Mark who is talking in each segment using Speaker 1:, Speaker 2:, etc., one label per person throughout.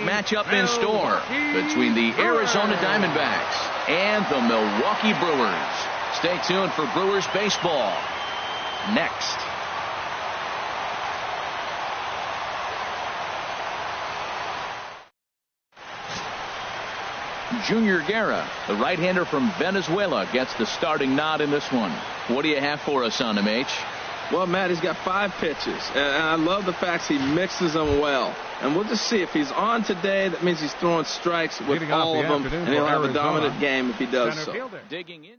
Speaker 1: matchup in store between the Arizona Diamondbacks and the Milwaukee Brewers. Stay tuned for Brewers baseball next. Junior Guerra, the right-hander from Venezuela, gets the starting nod in this one. What do you have for us on him, H?
Speaker 2: Well, Matt, he's got 5 pitches, and I love the fact he mixes them well. And we'll just see if he's on today. That means he's throwing strikes with all of them, and he'll have a dominant game if he does so.
Speaker 1: Digging in.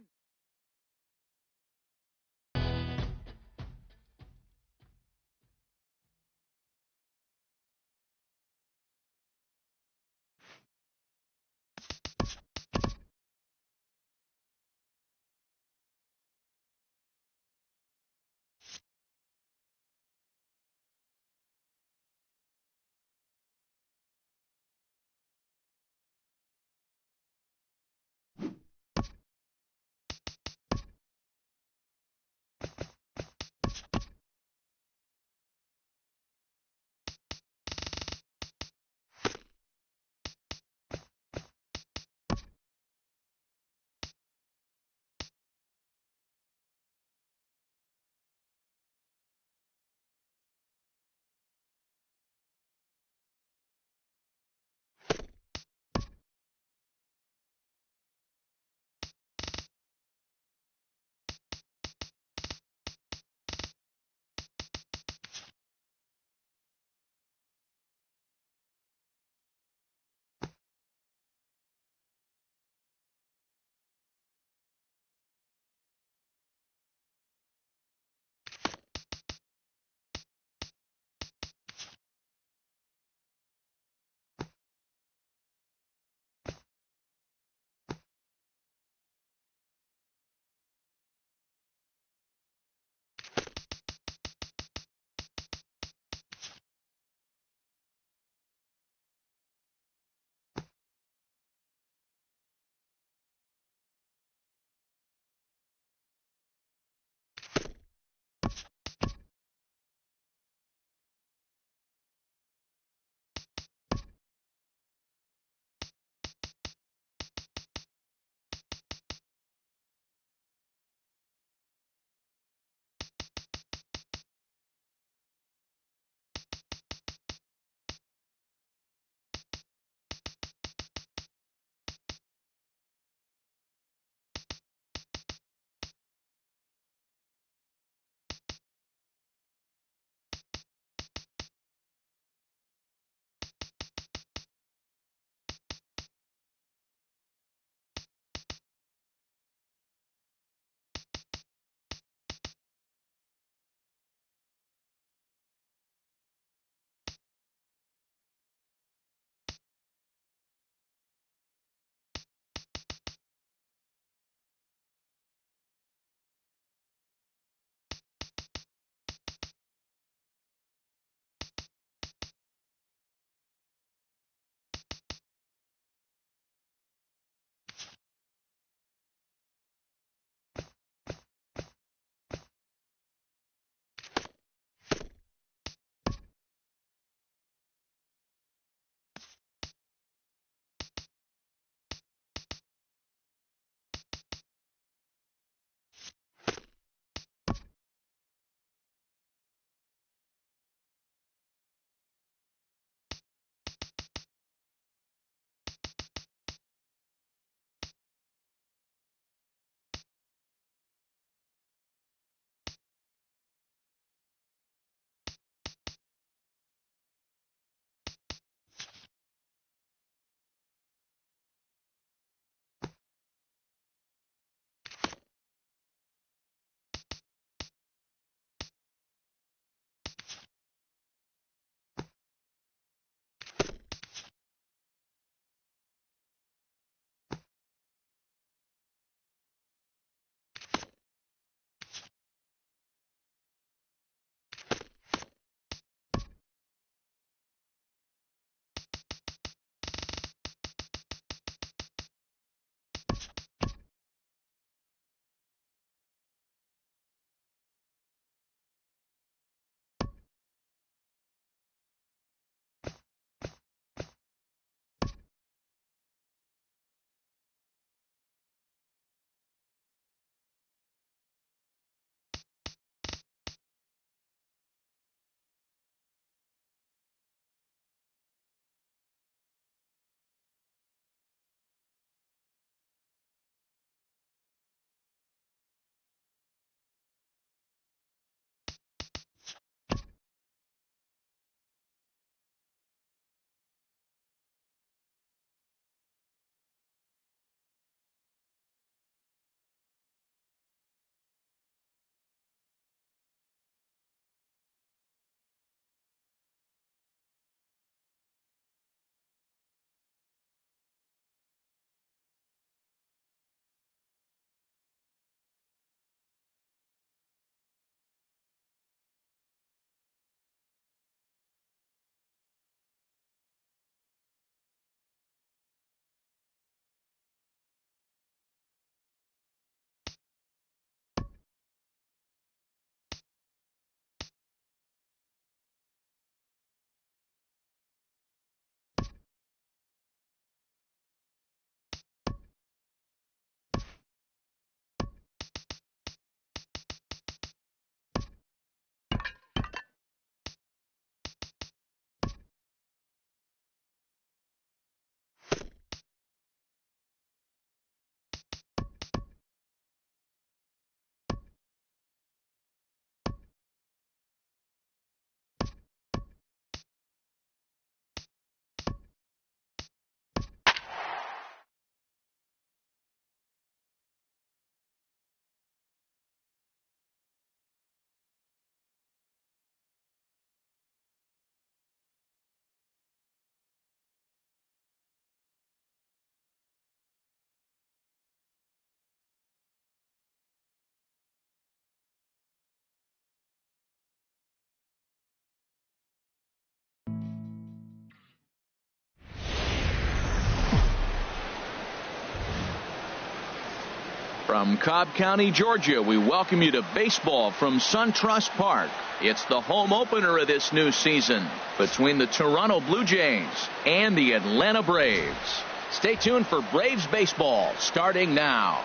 Speaker 1: From Cobb County, Georgia, we welcome you to baseball from SunTrust Park. It's the home opener of this new season between the Toronto Blue Jays and the Atlanta Braves. Stay tuned for Braves baseball starting now.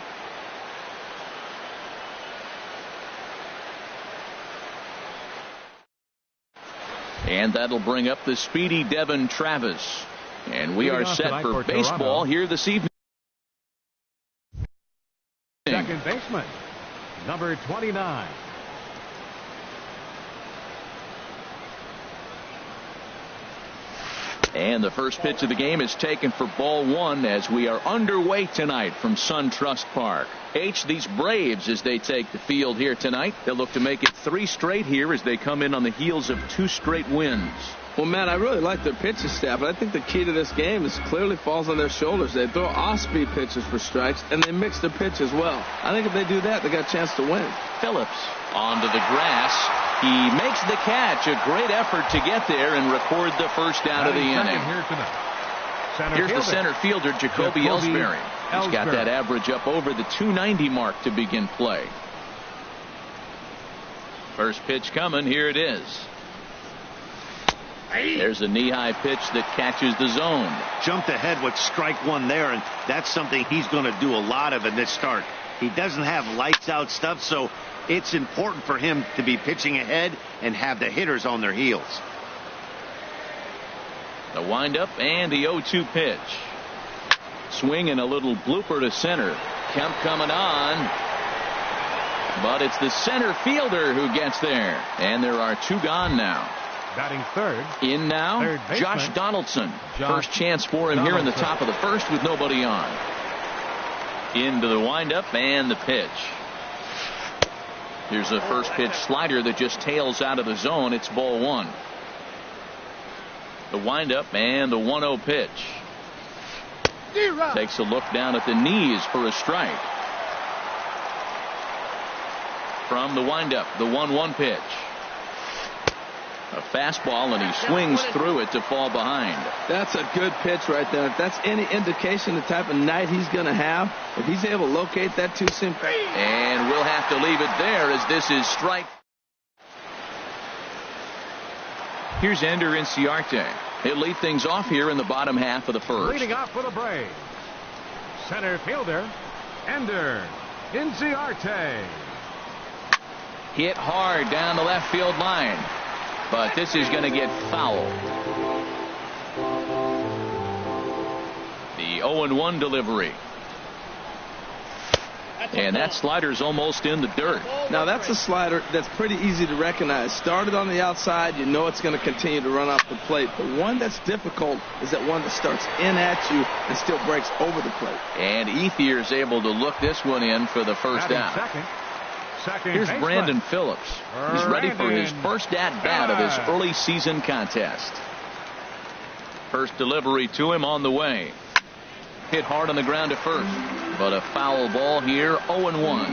Speaker 1: And that'll bring up the speedy Devin Travis. And we are set for baseball here this evening.
Speaker 3: Second baseman, number 29.
Speaker 1: And the first pitch of the game is taken for ball one as we are underway tonight from SunTrust Park. These Braves, as they take the field here tonight, they'll look to make it 3 straight here as they come in on the heels of 2 straight wins.
Speaker 2: Well, Matt, I really like their pitching staff, but I think the key to this game is clearly falls on their shoulders. They throw off-speed pitches for strikes, and they mix their pitch as well. I think if they do that, they got a chance to win.
Speaker 1: Phillips onto the grass. He makes the catch. A great effort to get there and record the first out of the inning. Here's the center fielder, Jacoby Ellsbury. He's got that average up over the 290 mark to begin play. First pitch coming. Here it is. There's a knee-high pitch that catches the zone.
Speaker 4: Jumped ahead with strike one there, and that's something he's going to do a lot of in this start. He doesn't have lights-out stuff, so it's important for him to be pitching ahead and have the hitters on their heels.
Speaker 1: The windup and the 0-2 pitch. Swing and a little blooper to center. Kemp coming on. But it's the center fielder who gets there. And there are 2 gone now.
Speaker 3: Batting third.
Speaker 1: In now, Josh Donaldson. First chance for him here in the top of the first with nobody on. Into the windup and the pitch. Here's a first pitch slider that just tails out of the zone. It's ball one. The windup and the 1-0 pitch. Takes a look down at the knees for a strike. From the windup, the 1-1 pitch. A fastball, and he swings through it to fall behind.
Speaker 2: That's a good pitch right there. If that's any indication the type of night he's going to have, if he's able to locate that 2-seam.
Speaker 1: And we'll have to leave it there as this is strike. Here's Ender Inciarte. He'll lead things off here in the bottom half of the first.
Speaker 3: Leading off for the Braves, center fielder, Ender Inciarte.
Speaker 1: Hit hard down the left field line. But this is going to get foul. The 0-1 delivery. And that slider's almost in the dirt.
Speaker 2: Now that's a slider that's pretty easy to recognize. Started on the outside, you know it's going to continue to run off the plate. The one that's difficult is that one that starts in at you and still breaks over the plate.
Speaker 1: And Ethier's able to look this one in for the first out. Here's Brandon Phillips. He's ready for his first at-bat of his early season contest. First delivery to him on the way. Hit hard on the ground at first, but a foul ball here, 0-1.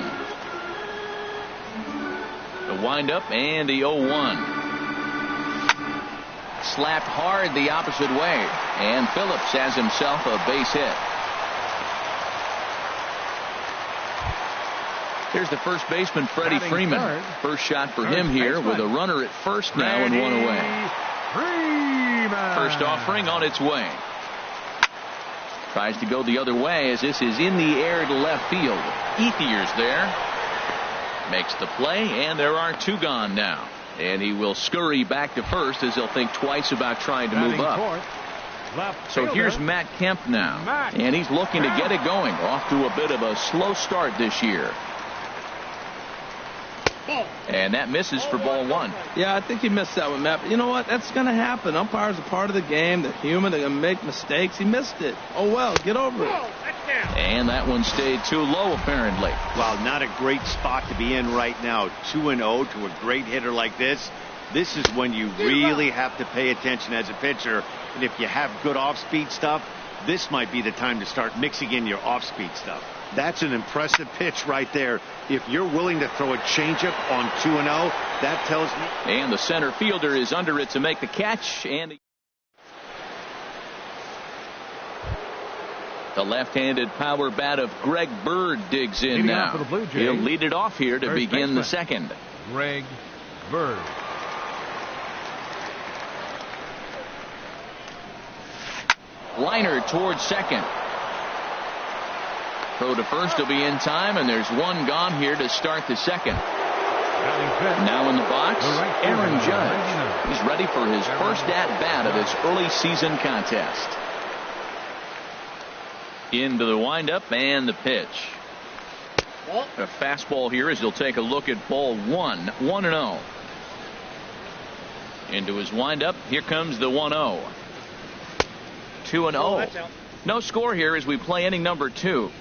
Speaker 1: The windup and the 0-1. Slapped hard the opposite way, and Phillips has himself a base hit. Here's the first baseman, Freddie Freeman. First shot for him here with a runner at first now and one away. First offering on its way. Tries to go the other way as this is in the air to left field. Ethier's there. Makes the play, and there are 2 gone now. And he will scurry back to first as he'll think twice about trying to move up. So here's Matt Kemp now. And he's looking to get it going. Off to a bit of a slow start this year. And that misses for ball one.
Speaker 2: Yeah, I think he missed that one, Matt. But you know what? That's going to happen. Umpires are part of the game. They're human. They're going to make mistakes. He missed it. Oh, well, get over it.
Speaker 1: And that one stayed too low, apparently.
Speaker 4: Wow, not a great spot to be in right now. 2-0 to a great hitter like this. This is when you really have to pay attention as a pitcher. And if you have good off-speed stuff, this might be the time to start mixing in your off-speed stuff. That's an impressive pitch right there. If you're willing to throw a changeup on 2-0, that tells me.
Speaker 1: And the center fielder is under it to make the catch. And The left-handed power bat of Greg Bird digs in now. He'll lead it off here to begin the second.
Speaker 3: Greg Bird.
Speaker 1: Liner towards second. Throw to first will be in time, and there's one gone here to start the second. Now in the box, Aaron Judge. He's ready for his first at-bat of this early season contest. Into the windup and the pitch. A fastball here as he'll take a look at ball 1. 1-0. Into his windup. Here comes the 1-0. 2-0. No score here as we play inning number 2.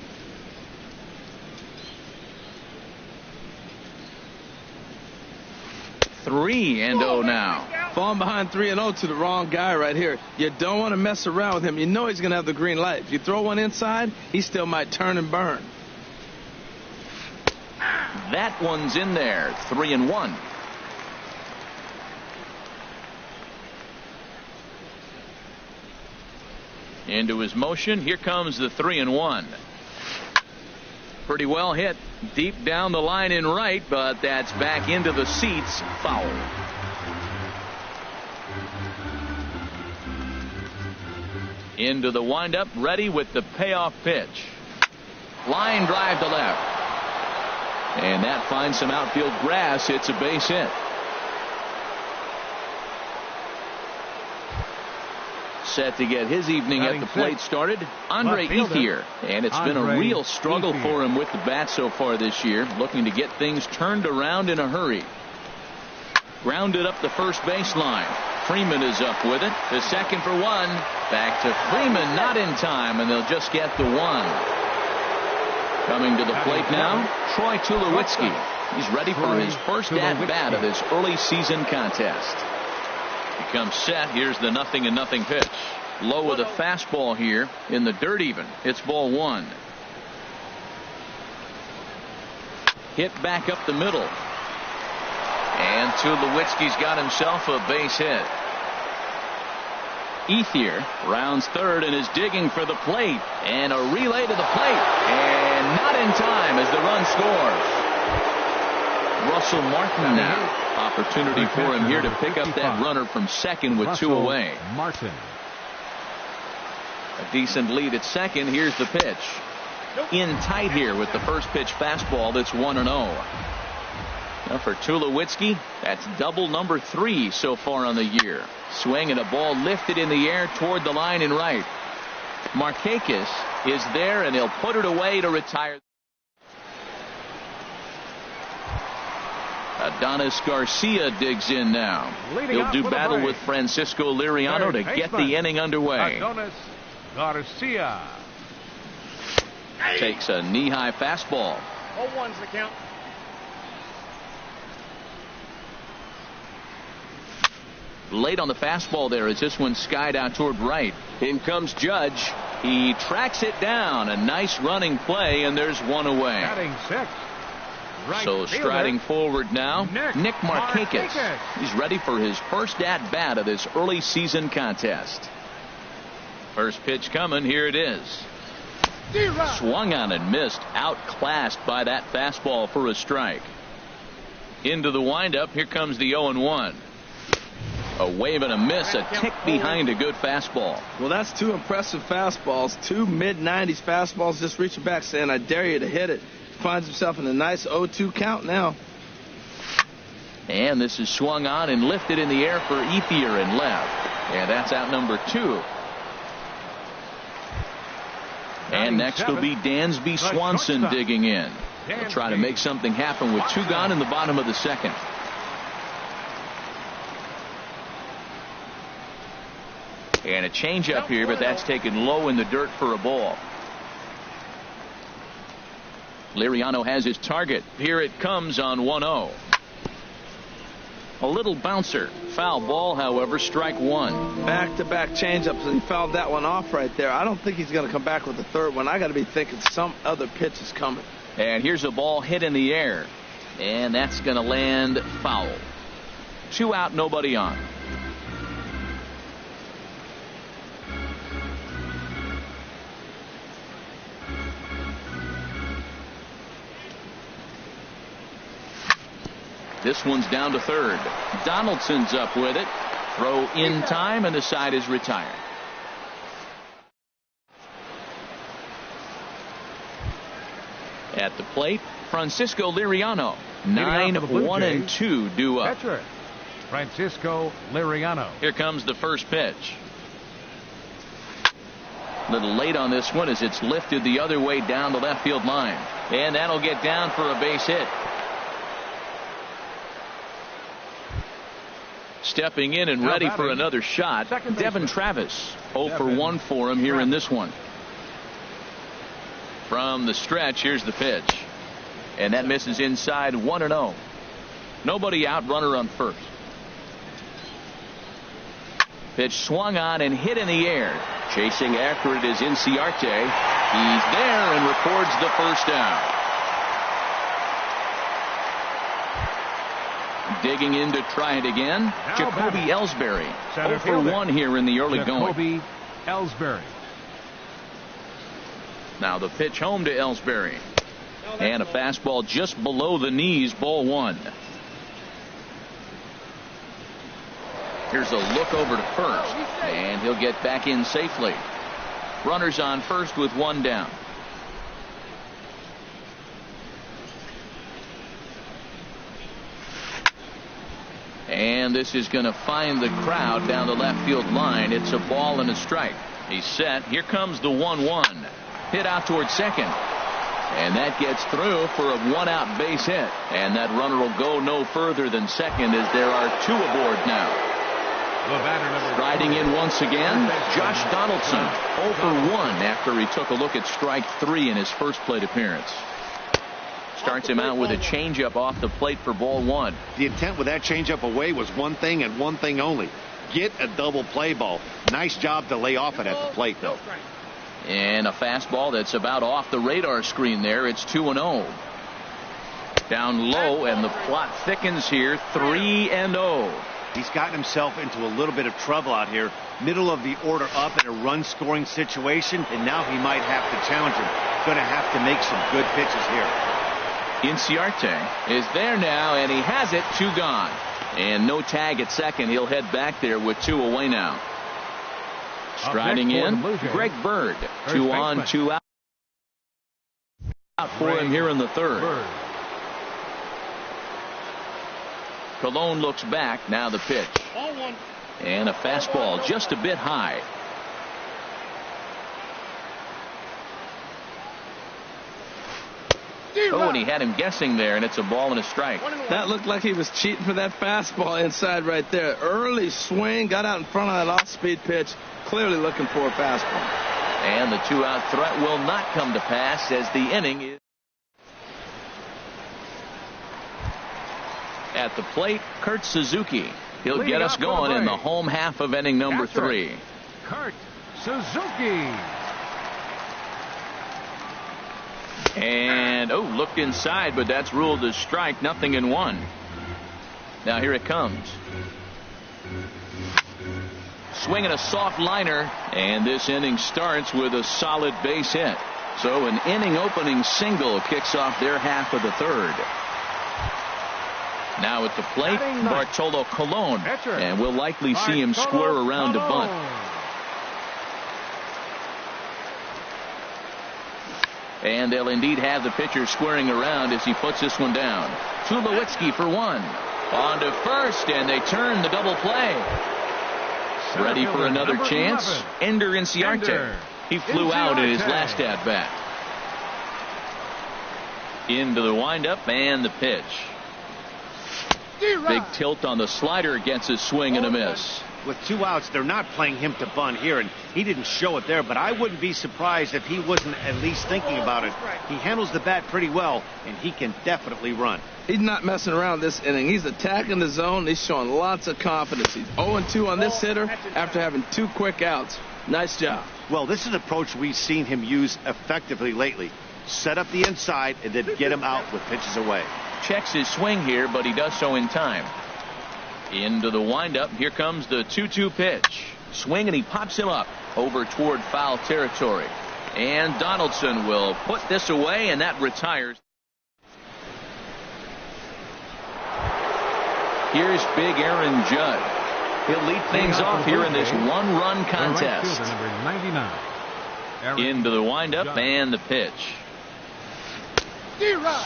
Speaker 1: Three and 0 now.
Speaker 2: Falling behind 3-0 to the wrong guy right here. You don't want to mess around with him. You know he's going to have the green light. If you throw one inside, he still might turn and burn.
Speaker 1: That one's in there. 3-1. Into his motion. Here comes the 3-1. Pretty well hit deep down the line in right, but that's back into the seats. Foul. Into the windup, ready with the payoff pitch. Line drive to left. And that finds some outfield grass. It's a base hit. Set to get his evening at the plate started, Andre Ethier. And it's been a real struggle for him with the bat so far this year, looking to get things turned around in a hurry. Grounded up the first baseline. Freeman is up with it. The second for one. Back to Freeman, not in time, and they'll just get the one. Coming to the plate now, Troy Tulowitzki. He's ready for his first at-bat of this early season contest. He comes set. Here's the 0-0 pitch. Low with a fastball here in the dirt even. It's ball 1. Hit back up the middle. And Tulowitzki's got himself a base hit. Ethier rounds third and is digging for the plate. And a relay to the plate. And not in time as the run scores. Russell Martin now. Opportunity for him here to pick up that runner from second with 2 away.
Speaker 3: Martin.
Speaker 1: A decent lead at second. Here's the pitch. In tight here with the first pitch fastball. That's 1-0. Now for Tulowitzki, that's double number 3 so far on the year. Swing and a ball lifted in the air toward the line in right. Markakis is there and he'll put it away to retire. Adonis Garcia digs in now. He'll do battle with Francisco Liriano to get the inning underway.
Speaker 3: Adonis Garcia
Speaker 1: takes a knee-high fastball.
Speaker 5: 0-1's the count.
Speaker 1: Late on the fastball there as this one skied out toward right. In comes Judge. He tracks it down. A nice running play, and there's one away.
Speaker 3: Batting 6. Right
Speaker 1: so striding forward now, Nick Markakis. He's ready for his first at-bat of this early season contest. First pitch coming. Here it is. Swung on and missed. Outclassed by that fastball for a strike. Into the windup. Here comes the 0-1. A wave and a miss. A tick behind a good fastball.
Speaker 2: Well, that's 2 impressive fastballs. 2 mid-90s fastballs just reaching back saying, I dare you to hit it. Finds himself in a nice 0-2 count now.
Speaker 1: And this is swung on and lifted in the air for Ethier and left. And that's out number 2. And next will be Dansby Swanson digging in. He'll try to make something happen with 2 gone in the bottom of the second. And a changeup here, but that's taken low in the dirt for a ball. Liriano has his target. Here it comes on 1-0. A little bouncer. Foul ball, however, strike 1.
Speaker 2: Back-to-back changeups, and he fouled that one off right there. I don't think he's going to come back with the third one. I got to be thinking some other pitch is coming.
Speaker 1: And here's a ball hit in the air. And that's going to land foul. 2 out, nobody on. This one's down to third. Donaldson's up with it. Throw in time, and the side is retired. At the plate, Francisco Liriano. 9-1-2 due up.
Speaker 3: Catcher, Francisco Liriano.
Speaker 1: Here comes the first pitch. A little late on this one as it's lifted the other way down the left field line. And that'll get down for a base hit. Stepping in and ready for another shot, Devin Travis. 0 for 1 for him here in this one. From the stretch, here's the pitch. And that misses inside. 1-0. Nobody out, runner on first. Pitch swung on and hit in the air. Chasing after it is Inciarte. He's there and records the first down. Digging in to try it again, Jacoby Ellsbury. 0 for 1 here in the early going.
Speaker 3: Jacoby Ellsbury.
Speaker 1: Now the pitch home to Ellsbury. And a fastball just below the knees, ball 1. Here's a look over to first, and he'll get back in safely. Runners on first with 1 down. And this is going to find the crowd down the left field line. It's a ball and a strike. He's set. Here comes the 1-1. Hit out towards second. And that gets through for a 1-out base hit. And that runner will go no further than second as there are 2 aboard now. Riding in once again, Josh Donaldson. 0 for 1 after he took a look at strike 3 in his first plate appearance. Starts him out with a changeup off the plate for ball 1.
Speaker 4: The intent with that changeup away was one thing and one thing only. Get a double play ball. Nice job to lay off it at the plate, though.
Speaker 1: And a fastball that's about off the radar screen there. It's 2-0. Down low, and the plot thickens here. 3-0.
Speaker 4: He's gotten himself into a little bit of trouble out here. Middle of the order up in a run-scoring situation, and now he might have to challenge him. Going to have to make some good pitches here.
Speaker 1: Inciarte is there now, and he has it. 2 gone. And no tag at second. He'll head back there with 2 away now. Striding in, Greg Bird. 2 on, 2 out. Out for him here in the third. Colon looks back. Now the pitch. And a fastball just a bit high. Oh, and he had him guessing there, and it's a ball and a strike.
Speaker 2: That looked like he was cheating for that fastball inside right there. Early swing, got out in front of that off-speed pitch, clearly looking for a fastball.
Speaker 1: And the 2-out threat will not come to pass as the inning is. At the plate, Kurt Suzuki. He'll get us going in the home half of inning number 3.
Speaker 3: Kurt Suzuki.
Speaker 1: And, looked inside, but that's ruled a strike. 0-1. Now here it comes. Swinging a soft liner, and this inning starts with a solid base hit. So an inning opening single kicks off their half of the third. Now at the plate, Bartolo Colon, and we'll likely see him square around to bunt. And they'll indeed have the pitcher squaring around as he puts this one down. Tulowitzki for 1. On to first, and they turn the double play. Ready for another chance? Ender Inciarte. He flew out in his last at-bat. Into the windup and the pitch. Big tilt on the slider against his swing and a miss.
Speaker 4: With 2 outs, they're not playing him to bunt here, and he didn't show it there, but I wouldn't be surprised if he wasn't at least thinking about it. He handles the bat pretty well, and he can definitely run.
Speaker 2: He's not messing around this inning. He's attacking the zone. He's showing lots of confidence. He's 0-2 on this hitter after having 2 quick outs. Nice job.
Speaker 4: Well, this is an approach we've seen him use effectively lately. Set up the inside and then get him out with pitches away.
Speaker 1: Checks his swing here, but he does so in time. Into the windup. Here comes the 2-2 pitch. Swing, and he pops him up over toward foul territory. And Donaldson will put this away, and that retires. Here's big Aaron Judge. He'll lead things off here in this one-run contest.
Speaker 3: Number 99.
Speaker 1: Into the windup and the pitch.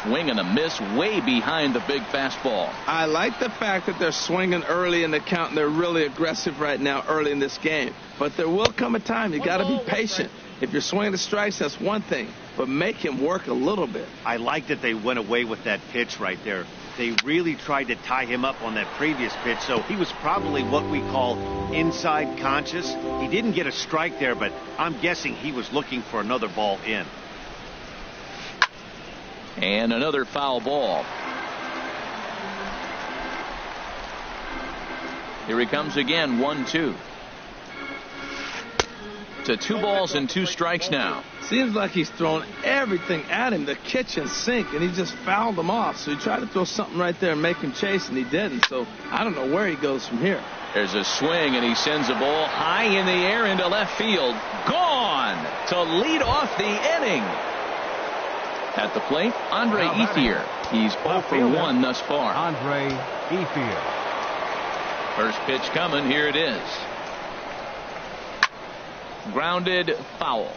Speaker 1: Swing and a miss way behind the big fastball.
Speaker 2: I like the fact that they're swinging early in the count, and they're really aggressive right now early in this game. But there will come a time you got to be patient. If you're swinging the strikes, that's one thing, but make him work a little bit.
Speaker 4: I like that they went away with that pitch right there. They really tried to tie him up on that previous pitch, so he was probably what we call inside conscious. He didn't get a strike there, but I'm guessing he was looking for another ball in.
Speaker 1: And another foul ball. Here he comes again, 1-2. To 2 balls and 2 strikes now.
Speaker 2: Seems like he's thrown everything at him, the kitchen sink, and he just fouled them off. So he tried to throw something right there and make him chase, and he didn't. So I don't know where he goes from here.
Speaker 1: There's a swing, and he sends a ball high in the air into left field. Gone to lead off the inning. At the plate, Andre Ethier. He's 0 for 1 thus far.
Speaker 3: Andre Ethier.
Speaker 1: First pitch coming. Here it is. Grounded foul.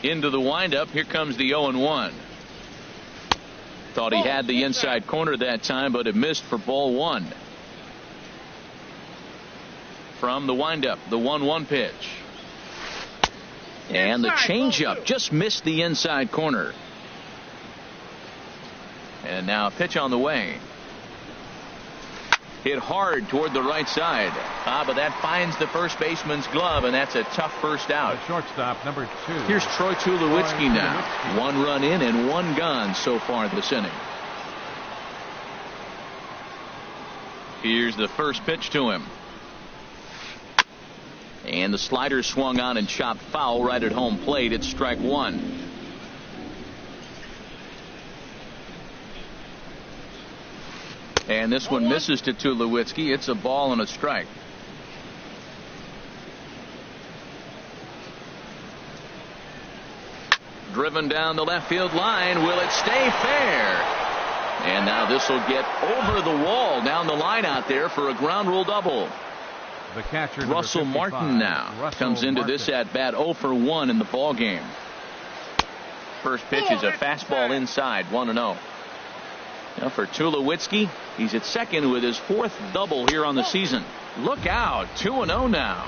Speaker 1: Into the windup. Here comes the 0-1. Thought he had the inside corner that time, but it missed for ball 1. From the windup, the 1-1 pitch. And the changeup just missed the inside corner. And now a pitch on the way. Hit hard toward the right side. But that finds the first baseman's glove, and that's a tough first out.
Speaker 3: Shortstop number 2.
Speaker 1: Here's Troy Tulowitzki now. 1 run in and 1 gone so far this inning. Here's the first pitch to him. And the slider swung on and chopped foul right at home plate. It's strike 1. And this one misses to Tulowitzki. It's a ball and a strike. Driven down the left field line. Will it stay fair? And now this will get over the wall down the line out there for a ground rule double.
Speaker 3: The catcher,
Speaker 1: Russell Martin now comes into this at bat 0 for 1 in the ball game. First pitch is a fastball inside, 1-0. Now for Tulowitzki, he's at second with his 4th double here on the season. Look out, 2-0 now.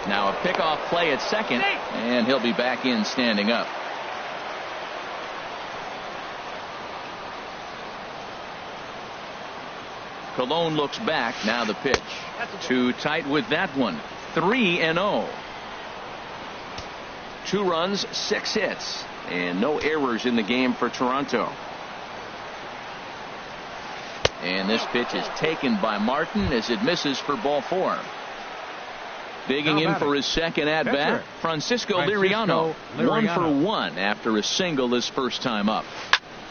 Speaker 1: Now a pickoff play at second, and he'll be back in standing up. Colon looks back. Now the pitch. Too tight with that one. 3-0. 2 runs, 6 hits, and no errors in the game for Toronto. And this pitch is taken by Martin as it misses for ball 4. Digging in for his second at bat, Francisco Liriano. 1 for 1 after a single his first time up.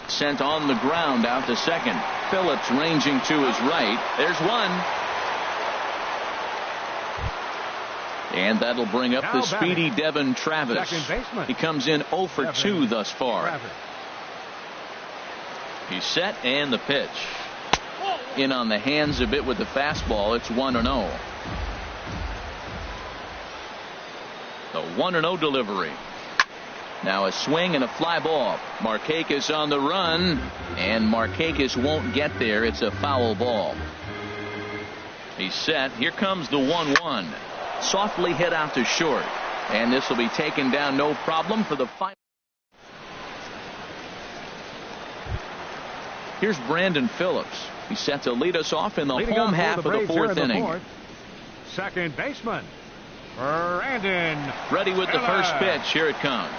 Speaker 1: Sent on the ground out to second. Phillips ranging to his right. There's one. And that'll bring up the speedy Devin Travis. He comes in 0 for 2 thus far. He's set, and the pitch. In on the hands a bit with the fastball. It's 1-0. The 1-0 delivery. Now a swing and a fly ball. Markakis on the run, and Markakis won't get there. It's a foul ball. He's set. Here comes the 1-1. Softly hit out to short, and this will be taken down no problem for the final. Here's Brandon Phillips. He's set to lead us off in the home half of the 4th inning.
Speaker 3: Second baseman Brandon.
Speaker 1: Ready with the first pitch. Here it comes.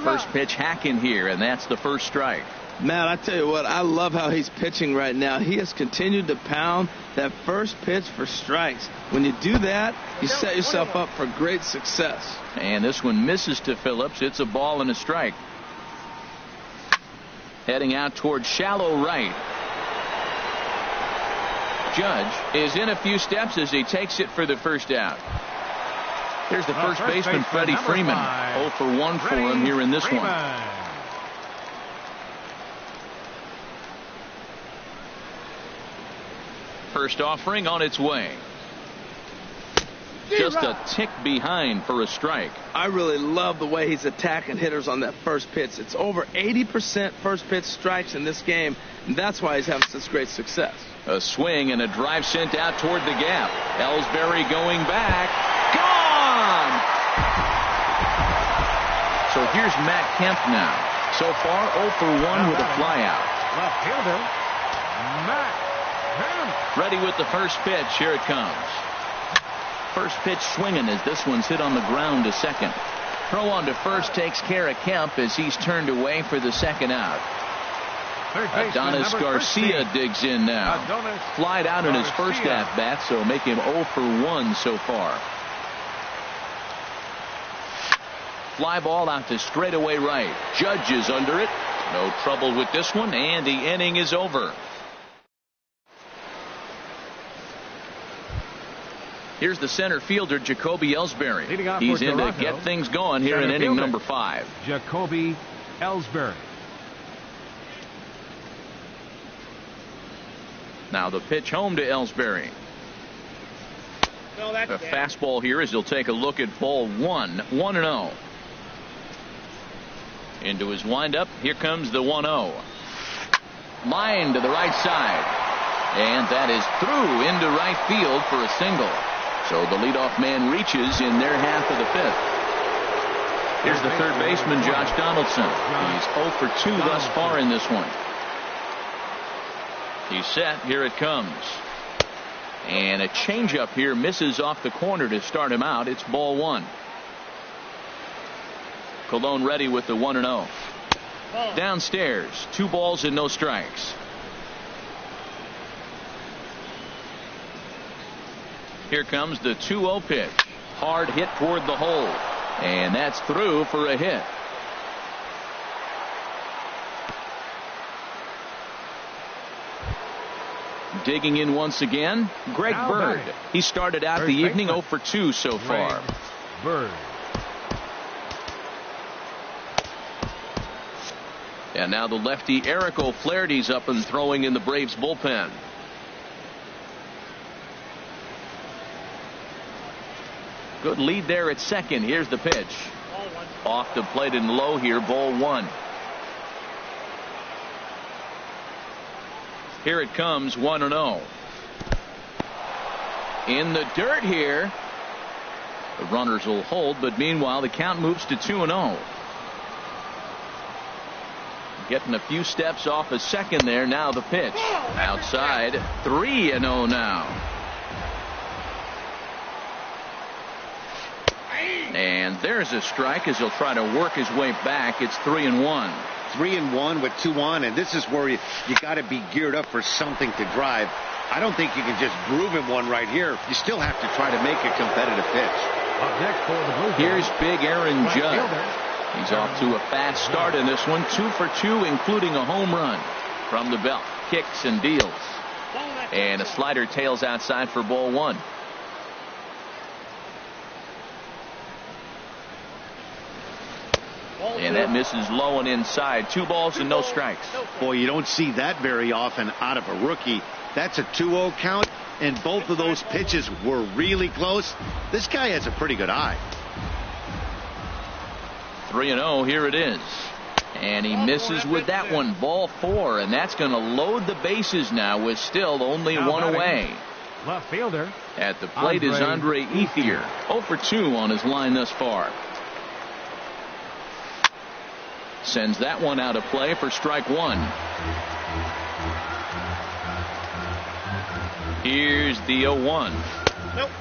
Speaker 1: First pitch hacking here, and that's the first strike.
Speaker 2: Matt, I tell you what, I love how he's pitching right now. He has continued to pound that first pitch for strikes. When you do that, you set yourself up for great success.
Speaker 1: And this one misses to Phillips. It's a ball and a strike. Heading out toward shallow right. Judge is in a few steps as he takes it for the first out. Here's the first baseman, Freddie Freeman. 0 for 1 for him here in this one. First offering on its way. Just a tick behind for a strike.
Speaker 2: I really love the way he's attacking hitters on that first pitch. It's over 80% first pitch strikes in this game, and that's why he's having such great success.
Speaker 1: A swing and a drive sent out toward the gap. Ellsbury going back. Gone! So here's Matt Kemp now. So far 0 for 1 with a flyout.
Speaker 3: Left fielder, Matt Kemp.
Speaker 1: Ready with the first pitch. Here it comes. First pitch swinging as this one's hit on the ground to second. Throw on to first takes care of Kemp as he's turned away for the second out. Adonis Garcia digs in now. Flied out in his first at-bat, so make him 0 for 1 so far. Fly ball out to straightaway right. Judge is under it. No trouble with this one, and the inning is over. Here's the center fielder, Jacoby Ellsbury. He's in to get things going here in inning number 5.
Speaker 3: Jacoby Ellsbury.
Speaker 1: Now the pitch home to Ellsbury. A fastball here as he'll take a look at ball 1. 1-0. Into his windup. Here comes the 1-0. Line to the right side. And that is through into right field for a single. So the leadoff man reaches in their half of the 5th. Here's the third baseman, Josh Donaldson. He's 0 for 2 thus far in this one. He's set. Here it comes. And a changeup here misses off the corner to start him out. It's ball 1. Colon ready with the 1-0. Downstairs, 2 balls and no strikes. Here comes the 2-0 pitch. Hard hit toward the hole. And that's through for a hit. Digging in once again, Greg Bird. He started out the evening 0 for 2 so far.
Speaker 3: Bird.
Speaker 1: And now the lefty Eric O'Flaherty's up and throwing in the Braves bullpen. Good lead there at second. Here's the pitch. Off the plate and low here, ball 1. Here it comes, 1-0. In the dirt here. The runners will hold, but meanwhile the count moves to 2-0. Getting a few steps off a second there. Now the pitch. Outside, 3-0 now. And there's a strike as he'll try to work his way back. It's 3-1.
Speaker 4: 3-1 with 2 on, and this is where you got to be geared up for something to drive. I don't think you can just groove him one right here. You still have to try to make a competitive pitch.
Speaker 3: Up next for the Blue Jays,
Speaker 1: here's big Aaron Judge. He's off to a fast start in this one. 2 for 2, including a home run from the belt. Kicks and deals. And a slider tails outside for ball 1. And that misses low and inside. 2 balls and no strikes.
Speaker 4: Boy, you don't see that very often out of a rookie. That's a 2-0 count, and both of those pitches were really close. This guy has a pretty good eye.
Speaker 1: 3-0, here it is. And he misses with that one. Ball 4, and that's going to load the bases now with still only 1 away.
Speaker 3: Left fielder.
Speaker 1: At the plate is Andre Ethier. 0 for 2 on his line thus far. Sends that one out of play for strike 1. Here's the 0-1.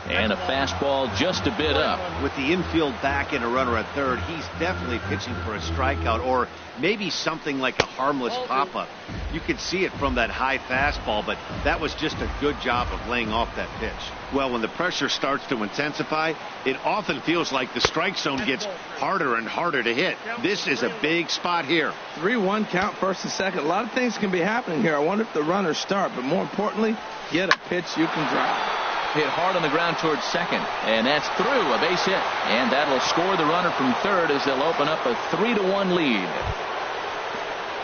Speaker 1: And a fastball just a bit up.
Speaker 4: With the infield back and a runner at third, he's definitely pitching for a strikeout or maybe something like a harmless pop-up. You could see it from that high fastball, but that was just a good job of laying off that pitch. Well, when the pressure starts to intensify, it often feels like the strike zone gets harder and harder to hit. This is a big spot here.
Speaker 2: 3-1 count, first and second. A lot of things can be happening here. I wonder if the runners start, but more importantly, get a pitch you can drive.
Speaker 1: hit hard on the ground towards second, and that's through, a base hit, and that'll score the runner from third as they'll open up a 3-1 lead.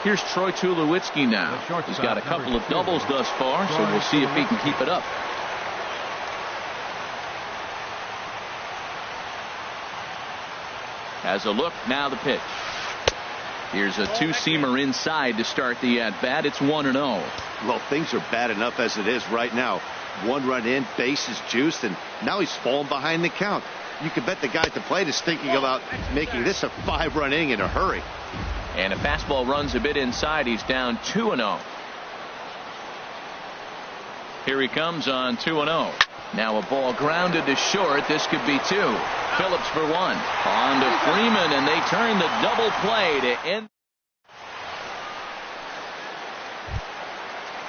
Speaker 1: Here's Troy Tulowitzki now. He's got a couple of doubles thus far, so we'll see if he can keep it up. Has a look, now the pitch. Here's a two-seamer inside to start the at-bat. It's 1-0.
Speaker 4: Well, things are bad enough as it is right now. 1 run in, base is juiced, and now he's falling behind the count. You can bet the guy at the plate is thinking about making this a 5-run inning in a hurry.
Speaker 1: And a fastball runs a bit inside. He's down 2-0. Here he comes on 2-0. Now a ball grounded to short. This could be 2. Phillips for 1. On to Freeman, and they turn the double play to end.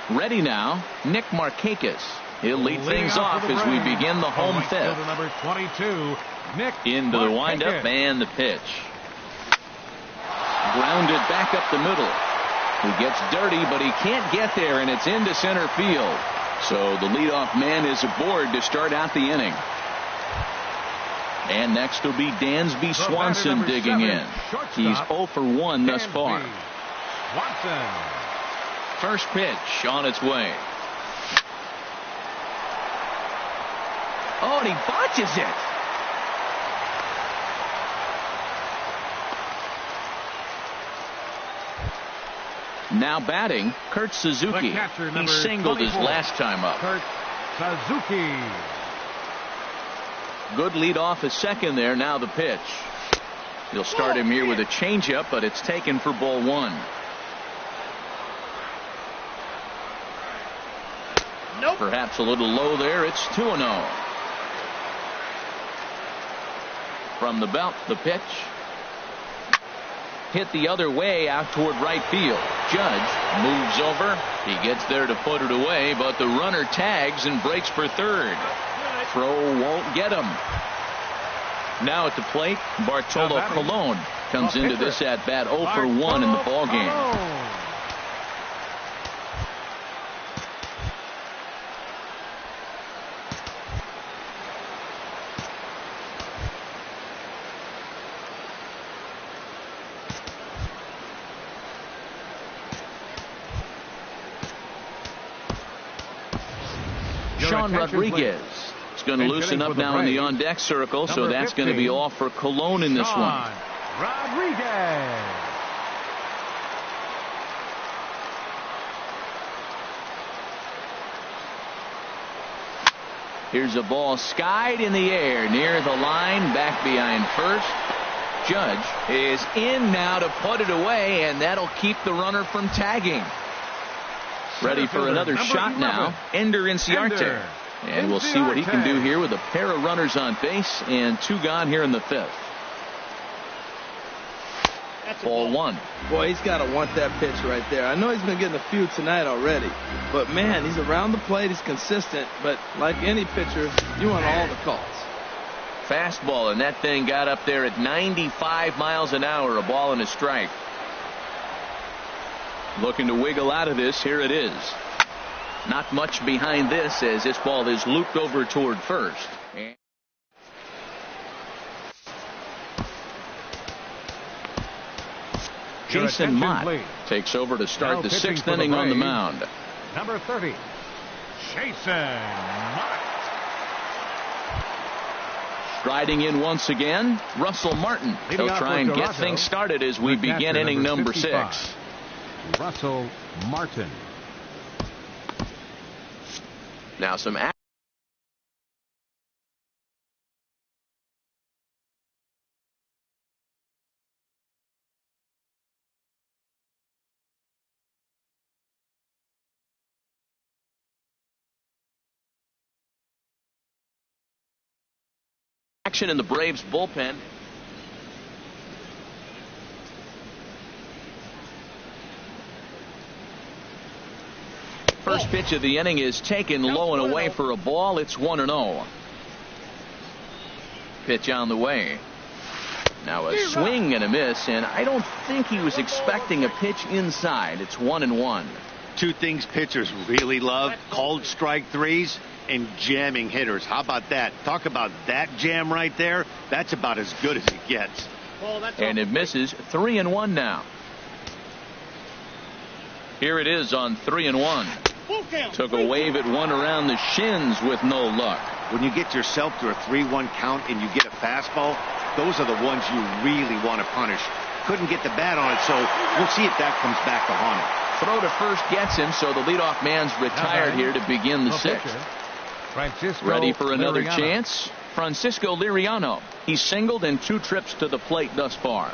Speaker 1: Ready now, Nick Markakis. He'll lead things off as we begin the home fifth.
Speaker 3: Number 22, Nick
Speaker 1: into the windup and the pitch. Grounded back up the middle. He gets dirty, but he can't get there, and it's into center field. So the leadoff man is aboard to start out the inning. And next will be Dansby Swanson digging in. He's 0 for 1 thus far.
Speaker 3: Swanson.
Speaker 1: First pitch on its way. Oh, and he botches it. Now batting, Kurt Suzuki. He singled his last time up.
Speaker 3: Kurt Suzuki.
Speaker 1: Good lead off his second there. Now the pitch. He'll start him here with a changeup, but it's taken for ball 1.
Speaker 3: Nope.
Speaker 1: Perhaps a little low there. It's 2-0. From the belt, the pitch. Hit the other way out toward right field. Judge moves over. He gets there to put it away, but the runner tags and breaks for third. Throw won't get him. Now at the plate, Bartolo Colon comes into this at bat 0 for 1 in the ball game. Sean Rodriguez is going to loosen up now in the on-deck circle, so that's going to be off for Colon in this one.
Speaker 3: Rodriguez.
Speaker 1: Here's a ball skied in the air near the line, back behind first. Judge is in now to put it away, and that'll keep the runner from tagging. Ready for another shot now, Ender Inciarte. And we'll see what he can do here with a pair of runners on base and 2 gone here in the 5th. Ball 1.
Speaker 2: Boy, he's got to want that pitch right there. I know he's been getting a few tonight already, but man, he's around the plate, he's consistent, but like any pitcher, you want all the calls.
Speaker 1: Fastball, and that thing got up there at 95 miles an hour, a ball and a strike. Looking to wiggle out of this. Here it is. Not much behind this as this ball is looped over toward first. Jason Mott takes over to start the 6th inning on the mound.
Speaker 3: Number 30, Jason Mott.
Speaker 1: Striding in once again, Russell Martin. He'll try and get things started as we begin inning number 6.
Speaker 3: Russell Martin.
Speaker 1: Now some action in the Braves bullpen. First pitch of the inning is taken low and away for a ball. It's 1-0. Pitch on the way. Now a swing and a miss, and I don't think he was expecting a pitch inside. It's 1-1.
Speaker 4: Two things pitchers really love: called strike threes and jamming hitters. How about that? Talk about that jam right there. That's about as good as it gets.
Speaker 1: And it misses. 3-1 now. Here it is on 3-1. Took a wave at one around the shins with no luck.
Speaker 4: When you get yourself to a 3-1 count and you get a fastball, those are the ones you really want to punish. Couldn't get the bat on it, so we'll see if that comes back to haunt him.
Speaker 1: Throw to first gets him, so the leadoff man's retired here to begin the sixth. Ready for another chance? Francisco Liriano. He's singled in 2 trips to the plate thus far.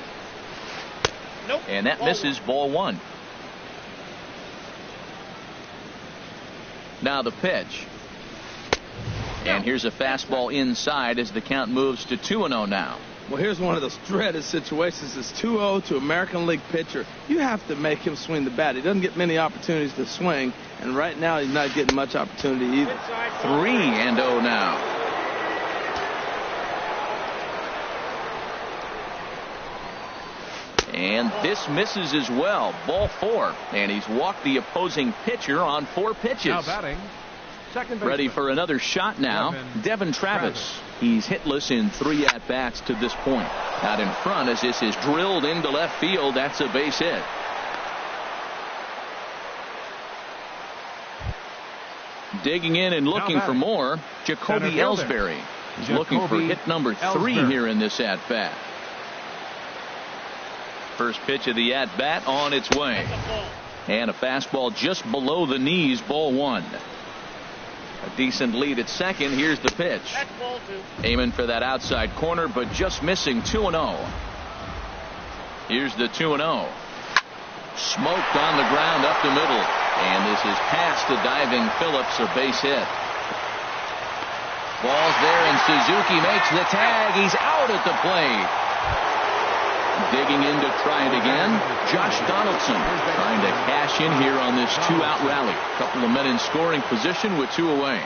Speaker 1: And that misses. Ball 1. Now the pitch. And here's a fastball inside as the count moves to 2-0 now.
Speaker 2: Well, here's one of those dreaded situations. It's 2-0 to American League pitcher. You have to make him swing the bat. He doesn't get many opportunities to swing, and right now he's not getting much opportunity either.
Speaker 1: 3-0 now. And this misses as well. Ball 4. And he's walked the opposing pitcher on 4 pitches.
Speaker 3: Now batting, second baseman.
Speaker 1: Ready for another shot now. Devin Travis. He's hitless in 3 at-bats to this point. Out in front as this is drilled into left field. That's a base hit. Digging in and looking for more, Jacoby Ellsbury. He's looking for hit number 3 here in this at-bat. First pitch of the at-bat on its way. And a fastball just below the knees, ball 1. A decent lead at second. Here's the pitch. Aiming for that outside corner, but just missing. 2-0. Here's the 2-0. Smoked on the ground up the middle. And this is past the diving Phillips, a base hit. Ball's there, and Suzuki makes the tag. He's out at the plate. Digging in to try it again, Josh Donaldson trying to cash in here on this 2-out rally. Couple of men in scoring position with 2 away.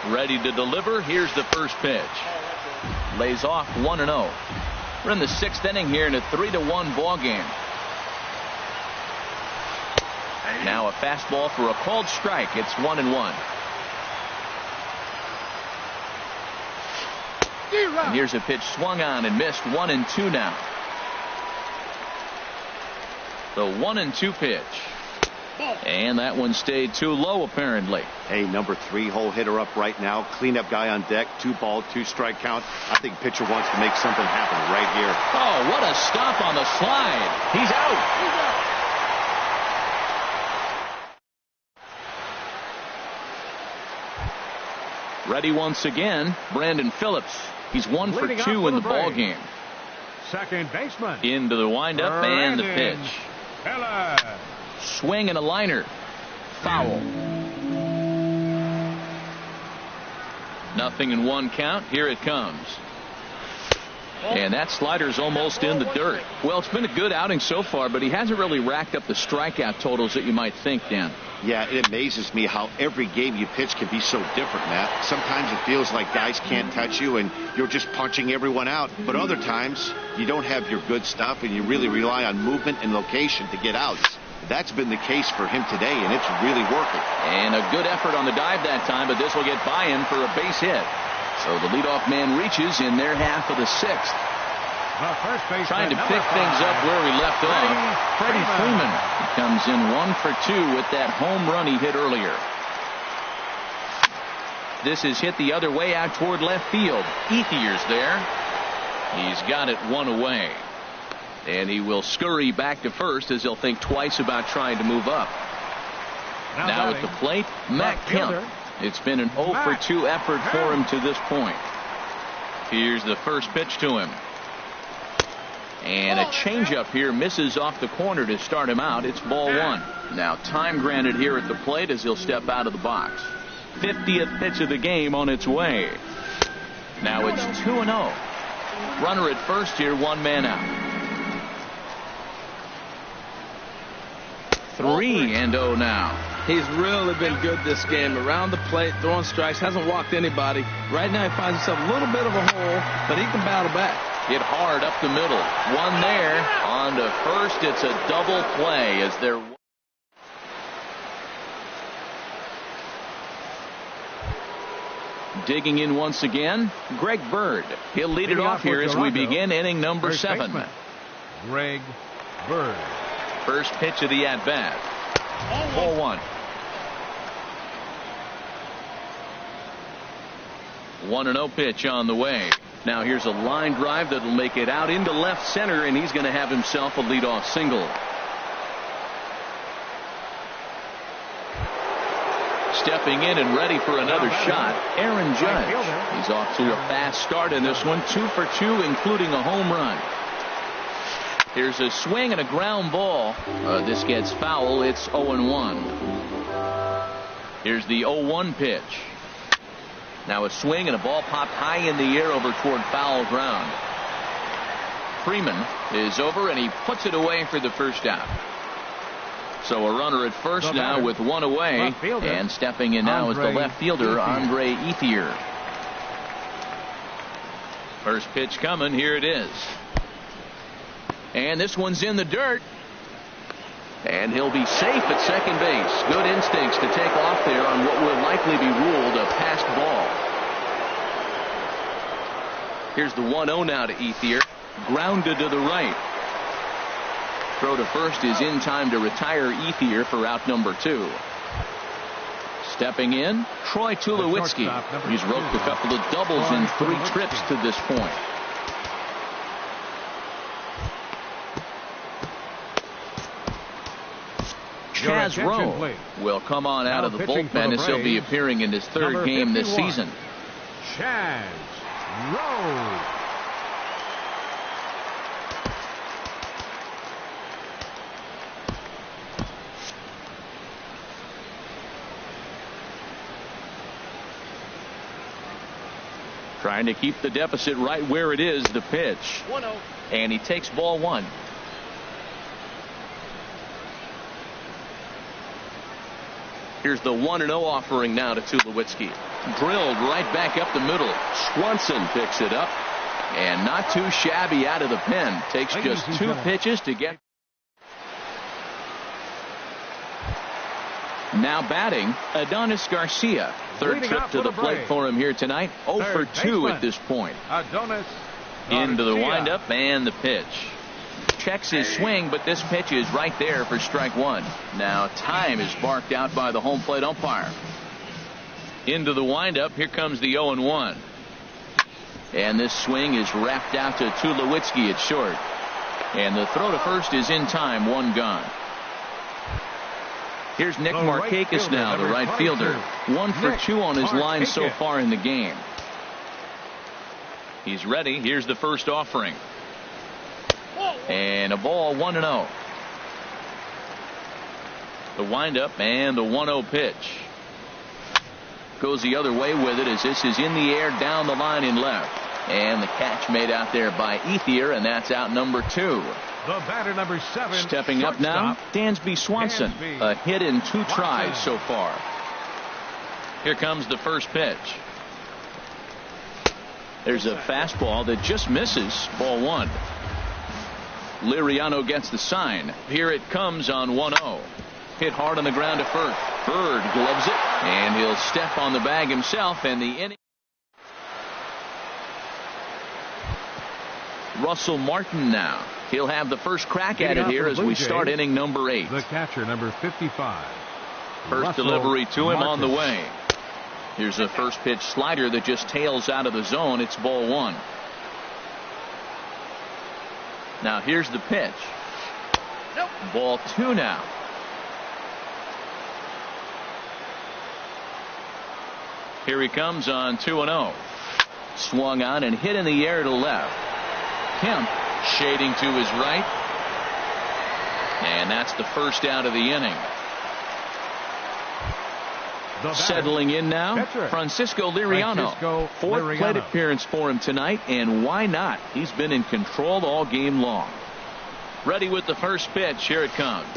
Speaker 1: Ready to deliver. Here's the first pitch. Lays off 1-0. We're in the 6th inning here in a 3-1 ball game. Now a fastball for a called strike. It's 1-1. And here's a pitch swung on and missed. 1-2 now. The 1-2 pitch. And that one stayed too low apparently.
Speaker 4: Hey, number 3 hole hitter up right now. Cleanup guy on deck. 2-ball, 2-strike count. I think pitcher wants to make something happen right here.
Speaker 1: Oh, what a stop on the slide. He's out. Ready once again, Brandon Phillips. He's 1 for 2 in the ball game.
Speaker 3: Second baseman.
Speaker 1: Into the windup and the pitch. Swing and a liner. Foul. 0-1 count. Here it comes. And that slider's almost in the dirt. Well, it's been a good outing so far, but he hasn't really racked up the strikeout totals that you might think, Dan.
Speaker 4: Yeah, it amazes me how every game you pitch can be so different, Matt. Sometimes it feels like guys can't touch you and you're just punching everyone out. But other times you don't have your good stuff and you really rely on movement and location to get outs. That's been the case for him today, and it's really working.
Speaker 1: And a good effort on the dive that time, but this will get by him for a base hit. So the leadoff man reaches in their half of the 6th. Trying to pick things up where we left off. Freddie Freeman. He comes in 1 for 2 with that home run he hit earlier. This is hit the other way out toward left field. Ethier's there. He's got it 1 away. And he will scurry back to first as he'll think twice about trying to move up. Now at the plate, Matt Kemp. It's been an 0 for 2 effort for him to this point. Here's the first pitch to him. And a changeup here misses off the corner to start him out. It's ball 1. Now time granted here at the plate as he'll step out of the box. 50th pitch of the game on its way. Now it's 2-0. Runner at first here, 1 man out. 3-0 now.
Speaker 2: He's really been good this game. Around the plate, throwing strikes, hasn't walked anybody. Right now he finds himself a little bit of a hole, but he can battle back.
Speaker 1: Hit hard up the middle. 1 there. On to first. It's a double play as they're. Digging in once again, Greg Bird. He'll lead it off here as we begin inning number 7.
Speaker 3: Greg Bird.
Speaker 1: First pitch of the at-bat. Ball 1. 1-0 pitch on the way. Now here's a line drive that'll make it out into left center, and he's going to have himself a leadoff single. Stepping in and ready for another shot, Aaron Judge. He's off to a fast start in this one, 2 for 2, including a home run. Here's a swing and a ground ball. This gets foul. It's 0-1. Here's the 0-1 pitch. Now a swing and a ball popped high in the air over toward foul ground. Freeman is over, and he puts it away for the first out. So a runner at first now with one away, and stepping in now is the left fielder, Andre Ethier. First pitch coming. Here it is. And this one's in the dirt. And he'll be safe at second base. Good instincts to take off there on what will likely be ruled a passed ball. Here's the 1-0 now to Ethier. Grounded to the right. Throw to first is in time to retire Ethier for out number 2. Stepping in, Troy Tulowitzki. He's roped a couple of doubles in 3 trips to this point. Chaz Rowe will come on out of the bullpen as he'll be appearing in his 3rd game this season.
Speaker 3: Chaz Rowe.
Speaker 1: Trying to keep the deficit right where it is. The pitch.
Speaker 4: 1-0.
Speaker 1: And he takes ball 1. Here's the 1-0 offering now to Tulowitzki. Drilled right back up the middle. Swanson picks it up. And not too shabby out of the pen. Takes just 2 pitches to get. Now batting, Adonis Garcia. 3rd trip to the plate for him here tonight. 0 for 2 at this point.
Speaker 3: Adonis
Speaker 1: Into the windup and the pitch. Checks his swing, but this pitch is right there for strike 1. Now time is barked out by the home plate umpire. Into the windup. Here comes the 0-1. And this swing is wrapped out to Tulowitzki at short. And the throw to first is in time. 1 gone. Here's Nick Markakis now, the right fielder. 1 for 2 on his line so far in the game. He's ready. Here's the first offering. And a ball. 1-0. The windup and the 1-0 pitch. Goes the other way with it as this is in the air down the line in left. And the catch made out there by Ethier, and that's out number 2.
Speaker 3: The batter number 7.
Speaker 1: Stepping up now, Dansby Swanson. A hit in 2 tries so far. Here comes the first pitch. There's a fastball that just misses. Ball 1. Liriano gets the sign. Here it comes on 1-0. Hit hard on the ground to first. Bird gloves it, and he'll step on the bag himself, and the inning. Russell Martin now. He'll have the first crack at it here as we start inning number 8.
Speaker 3: The catcher, number 55.
Speaker 1: First delivery to him on the way. Here's a first pitch slider that just tails out of the zone. It's ball 1. Now here's the pitch. Ball 2 now. Here he comes on 2-0. Swung on and hit in the air to left. Kemp shading to his right. And that's the first out of the inning. Settling in now, Francisco Liriano. 4th plate appearance for him tonight, and why not? He's been in control all game long. Ready with the first pitch. Here it comes.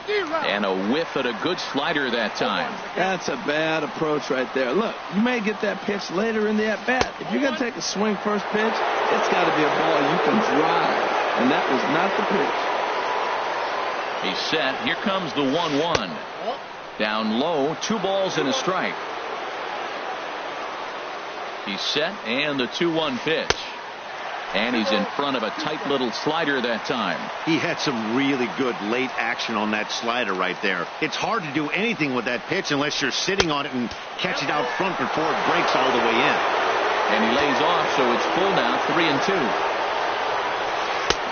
Speaker 1: And a whiff at a good slider that time.
Speaker 2: That's a bad approach right there. Look, you may get that pitch later in the at-bat. If you're going to take a swing first pitch, it's got to be a ball you can drive. And that was not the pitch.
Speaker 1: He's set. Here comes the 1-1. Down low, 2 balls and a strike. He's set, and the 2-1 pitch. And he's in front of a tight little slider that time.
Speaker 4: He had some really good late action on that slider right there. It's hard to do anything with that pitch unless you're sitting on it and catch it out front before it breaks all the way in.
Speaker 1: And he lays off, so it's full now, 3-2.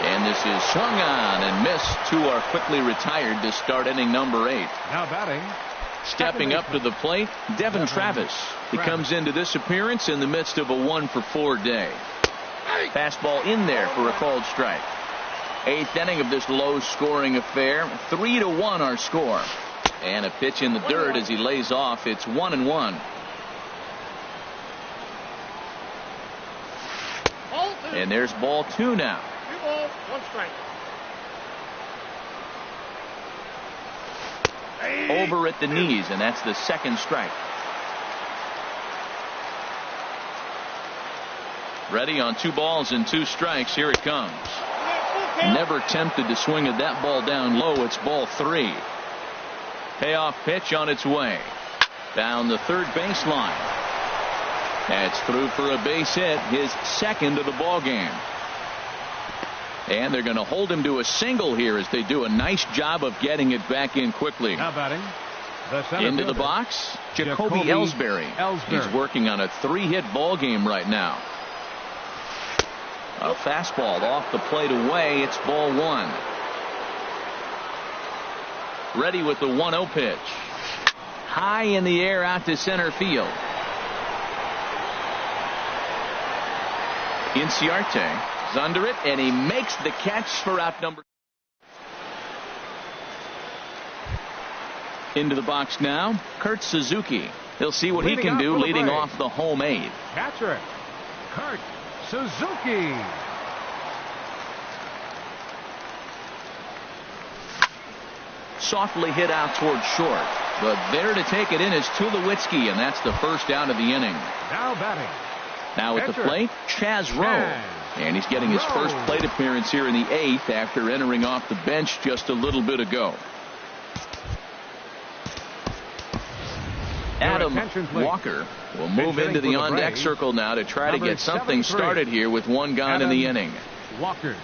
Speaker 1: And this is swung on and missed. Two are quickly retired to start inning number 8.
Speaker 3: Now batting.
Speaker 1: Stepping up to the plate, Devin Travis. He comes into this appearance in the midst of a 1-for-4 day. Fastball in there for a called strike. 8th inning of this low-scoring affair. 3-1 our score. And a pitch in the dirt as he lays off. It's 1-1. And there's ball 2 now.
Speaker 5: 2 balls, 1 strike.
Speaker 1: Over at the knees, and that's the 2nd strike. Ready on 2 balls and 2 strikes. Here it comes. Never tempted to swing at that ball down low. It's ball 3. Payoff pitch on its way. Down the third baseline. That's through for a base hit, his 2nd of the ball game. And they're going to hold him to a single here as they do a nice job of getting it back in quickly.
Speaker 3: Now batting.
Speaker 1: Into the box, Jacoby Ellsbury. He's working on a 3-hit ball game right now. A fastball off the plate away. It's ball 1. Ready with the 1-0 pitch. High in the air out to center field. Inciarte is under it, and he makes the catch for out number. Into the box now, Kurt Suzuki. He'll see what he can do leading off the home 8.
Speaker 3: Catcher, Kurt Suzuki.
Speaker 1: Softly hit out towards short, but there to take it in is Tulowitzki, and that's the first out of the inning.
Speaker 3: Now batting.
Speaker 1: Now at the plate, Chaz Rowe. And he's getting his first plate appearance here in the 8th after entering off the bench just a little bit ago. Adam Walker will move into the on-deck circle now to try to get something started here with 1 gone in the inning.
Speaker 3: Walker.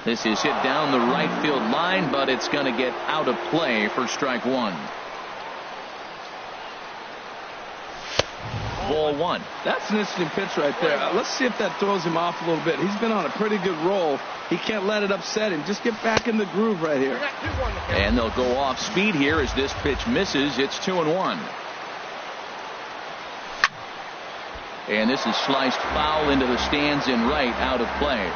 Speaker 1: This is hit down the right field line, but it's going to get out of play for strike 1. Ball 1.
Speaker 2: That's an interesting pitch right there. Let's see if that throws him off a little bit. He's been on a pretty good roll. He can't let it upset him. Just get back in the groove right here.
Speaker 1: And they'll go off speed here as this pitch misses. It's 2-1. And this is sliced foul into the stands in right, out of play.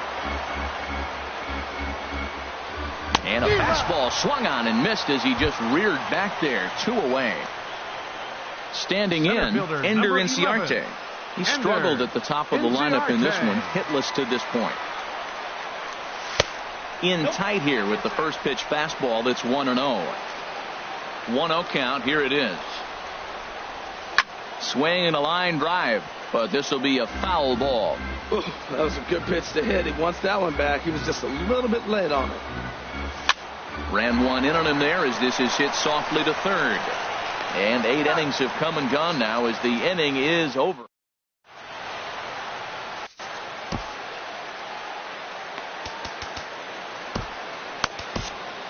Speaker 1: And a fastball swung on and missed as he just reared back there. 2 away. Standing in, Ender Inciarte. He struggled at the top of the lineup in this one, hitless to this point. In tight here with the first pitch fastball. That's 1-0. 1-0 count. Here it is. Swing and a line drive, but this will be a foul ball.
Speaker 2: Ooh, that was a good pitch to hit. He wants that one back. He was just a little bit late on it.
Speaker 1: Ran one in on him there as this is hit softly to third. And 8 innings have come and gone now as the inning is over.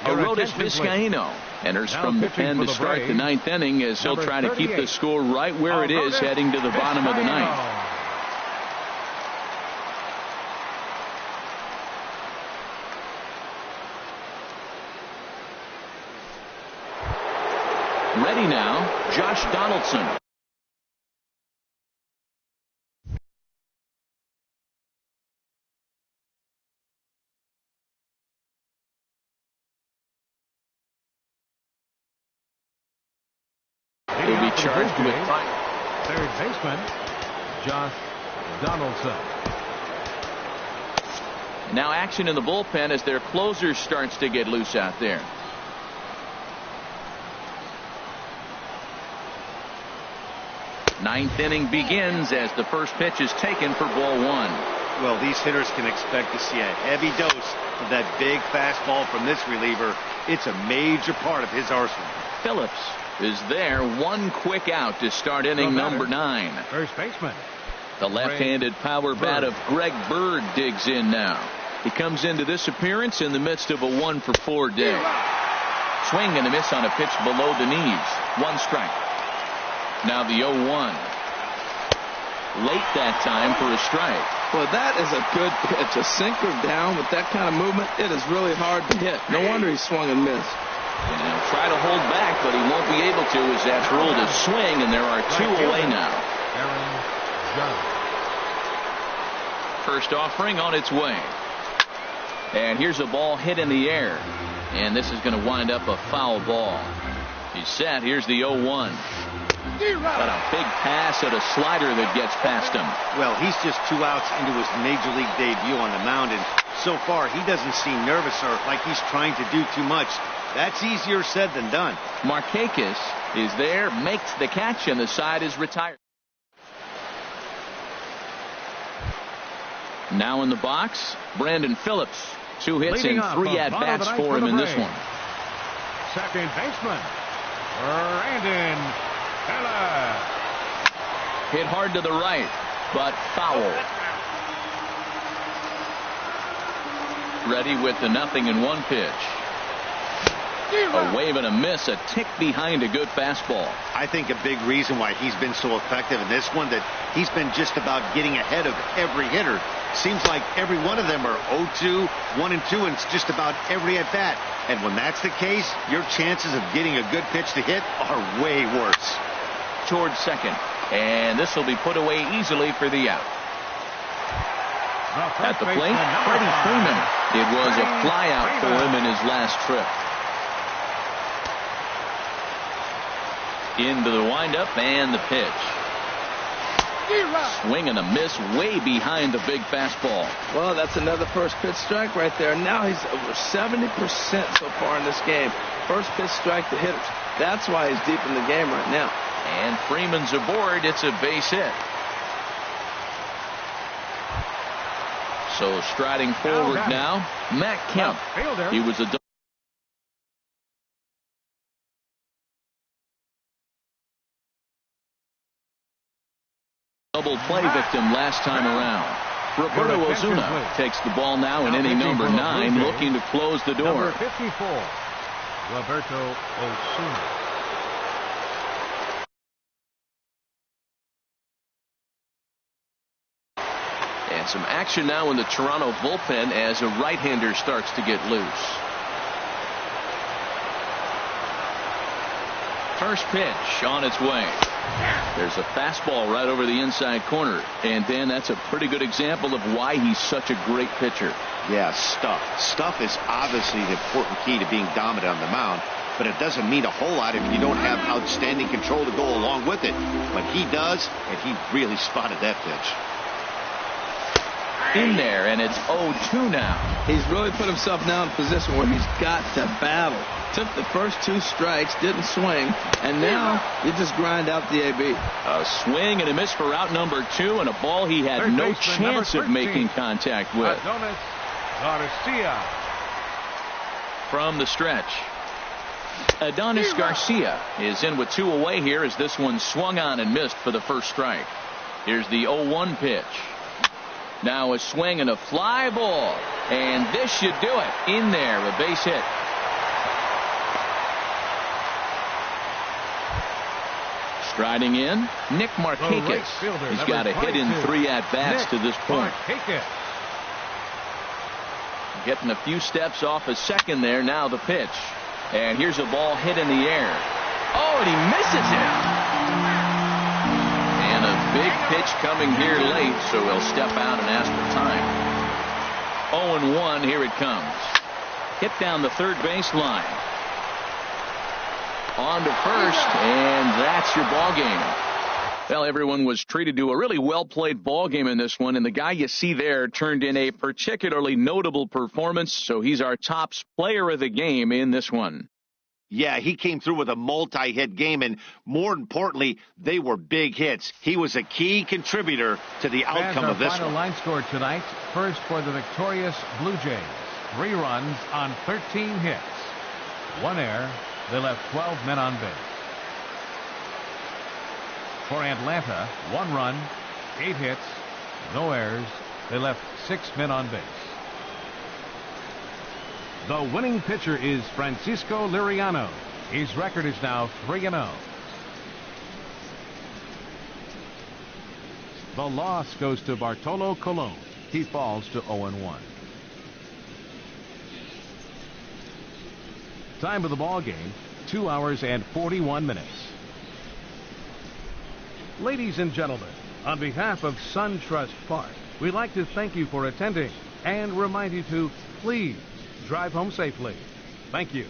Speaker 1: Aroldis Vizcaíno enters from the pen to start the 9th inning as he'll try to keep the score right where it is heading to the bottom of the 9th. Ready now, Josh Donaldson. He'll be charged with
Speaker 3: third baseman, Josh Donaldson.
Speaker 1: Now action in the bullpen as their closer starts to get loose out there. Ninth inning begins as the first pitch is taken for ball 1.
Speaker 4: Well, these hitters can expect to see a heavy dose of that big fastball from this reliever. It's a major part of his arsenal.
Speaker 1: Phillips is there. One quick out to start inning number 9.
Speaker 3: First baseman.
Speaker 1: The left-handed power bat of Greg Bird digs in now. He comes into this appearance in the midst of a 1-for-4 day. Swing and a miss on a pitch below the knees. 1 strike. Now the 0-1. Late that time for a strike.
Speaker 2: Well, that is a good pitch. A sinker down with that kind of movement, it is really hard to hit. No wonder he swung and missed.
Speaker 1: And he'll try to hold back, but he won't be able to as that's ruled a swing, and there are 2 away now. First offering on its way. And here's a ball hit in the air. And this is going to wind up a foul ball. He's set. Here's the 0-1. But a big pass at a slider that gets past him.
Speaker 4: Well, he's just 2 outs into his major league debut on the mound, and so far he doesn't seem nervous or like he's trying to do too much. That's easier said than done.
Speaker 1: Markakis is there, makes the catch, and the side is retired. Now in the box, Brandon Phillips. 2 hits and 3 at-bats for him in this one.
Speaker 3: Second baseman, Brandon Phillips.
Speaker 1: Hit hard to the right, but foul. Ready with the 0-1 pitch. A wave and a miss, a tick behind a good fastball.
Speaker 4: I think a big reason why he's been so effective in this one, that he's been just about getting ahead of every hitter. Seems like every one of them are 0-2, 1-2, and it's just about every at bat. And when that's the case, your chances of getting a good pitch to hit are way worse.
Speaker 1: Towards second, and this will be put away easily for the out. At the plate, Freddie Freeman. It was a fly out for him in his last trip. Into the windup and the pitch. Swing and a miss way behind the big fastball.
Speaker 2: Well, that's another first pitch strike right there. Now he's over 70% so far in this game. First pitch strike to hitters. That's why he's deep in the game right now.
Speaker 1: And Freeman's aboard. It's a base hit. So striding forward now, Matt Kemp. He was a double play victim last time around. Roberto Osuna takes the ball now in inning number 9, looking to close the door.
Speaker 3: Number 54, Roberto Osuna.
Speaker 1: And some action now in the Toronto bullpen as a right-hander starts to get loose. First pitch on its way. There's a fastball right over the inside corner. And Dan, that's a pretty good example of why he's such a great pitcher.
Speaker 4: Yeah, stuff. Stuff is obviously the important key to being dominant on the mound, but it doesn't mean a whole lot if you don't have outstanding control to go along with it. But he does, and he really spotted that pitch.
Speaker 1: In there, and it's 0-2 now.
Speaker 2: He's really put himself now in a position where he's got to battle. Took the first 2 strikes, didn't swing, and now you just grind out the AB.
Speaker 1: A swing and a miss for out number 2, and a ball he had no chance of making contact with.
Speaker 3: Garcia.
Speaker 1: From the stretch, Adonis Garcia is in with 2 away here as this one swung on and missed for the first strike. Here's the 0-1 pitch. Now a swing and a fly ball, and this should do it. In there, a base hit. Striding in, Nick Markakis. He's got a hit in 3 at-bats to this point. Getting a few steps off a second there. Now the pitch. And here's a ball hit in the air. Oh, and he misses it. And a big pitch coming here late, so he'll step out and ask for time. 0-1, here it comes. Hit down the third baseline. On to first, and that's your ball game. Well, everyone was treated to a really well-played ball game in this one, and the guy you see there turned in a particularly notable performance, so he's our top player of the game in this one.
Speaker 4: Yeah, he came through with a multi-hit game, and more importantly, they were big hits. He was a key contributor to the outcome of this
Speaker 3: final
Speaker 4: one.
Speaker 3: line score tonight. First for the victorious Blue Jays. 3 runs on 13 hits. 1 error. They left 12 men on base. For Atlanta, 1 run, 8 hits, no errors. They left 6 men on base. The winning pitcher is Francisco Liriano. His record is now 3-0. The loss goes to Bartolo Colon. He falls to 0-1. Time of the ball game, 2 hours and 41 minutes. Ladies and gentlemen, on behalf of SunTrust Park, we'd like to thank you for attending and remind you to please drive home safely. Thank you.